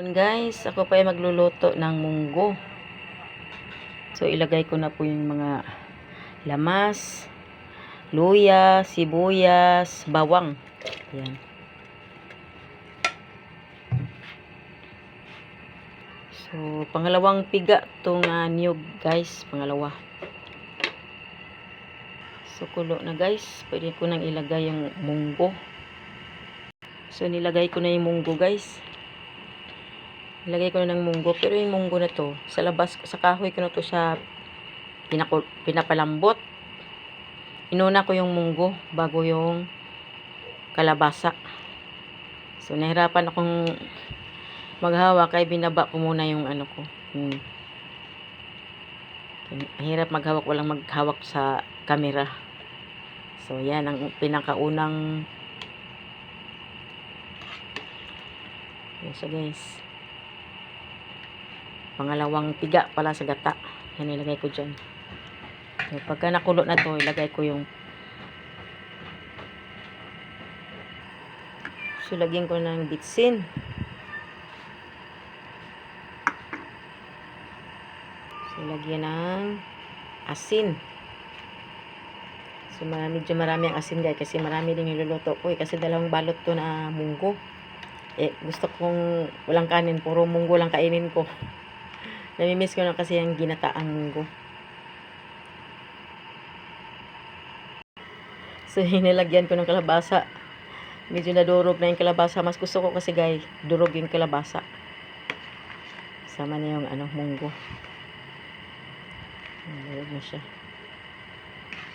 Yun guys, ako pa ay magluluto ng munggo. So ilagay ko na po yung mga lamas, luya, sibuyas, bawang. Yan. So pangalawang piga tong niyog guys, pangalawa. So kulo na guys, pwede ko nang ilagay yung munggo. So nilagay ko na yung munggo guys. Ilagay ko na ng munggo, pero yung munggo na to, sa labas, sa kahoy ko na to siya pinapalambot. Inuna ko yung munggo bago yung kalabasa. So nahirapan akong maghawak, kaya binaba ko muna yung ano ko. Hirap maghawak, walang maghawak sa camera. So yan ang pinakaunang. Yan siya guys. Pangalawang piga pala sa gata. Yan ilagay ko dyan. So, pagka nakulo na to, ilagay ko yung lagyan ko ng bitsin. So lagyan ng asin. So medyo marami ang asin guys, kasi marami din niluluto ko kasi dalawang balot to na munggo. Gusto kong walang kanin, puro munggo lang kainin ko. Namimiss ko na kasi yung ginataang munggo. So hinilagyan ko ng kalabasa. Medyo nadurog na yung kalabasa. Mas gusto ko kasi guys, durog yung kalabasa. Sama na yung munggo. Durog na siya.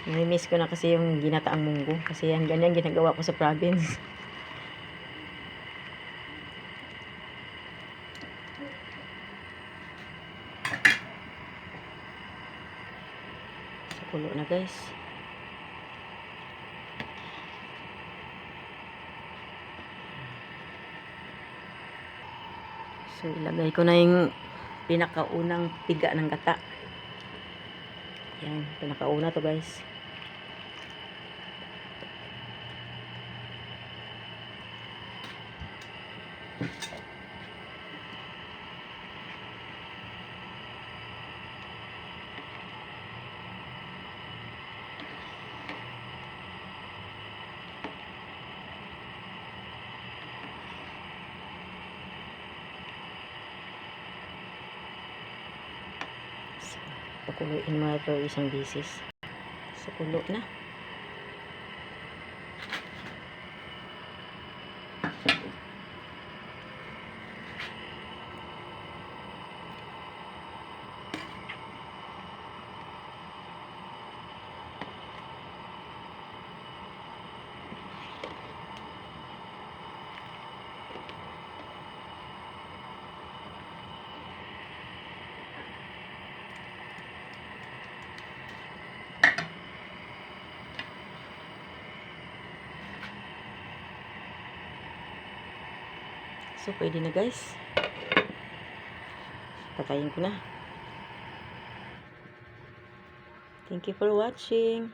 Namimiss ko na kasi yung ginataang munggo. Kasi yan, ganyan ginagawa ko sa province. So, kulo na guys. So, ilagay ko na yung pinakaunang piga ng gata. Yan, pinakauna to guys. So, pakuluin mo ito isang bisis. So, kulo na. So, pwede na guys. Patayin ko na. Thank you for watching.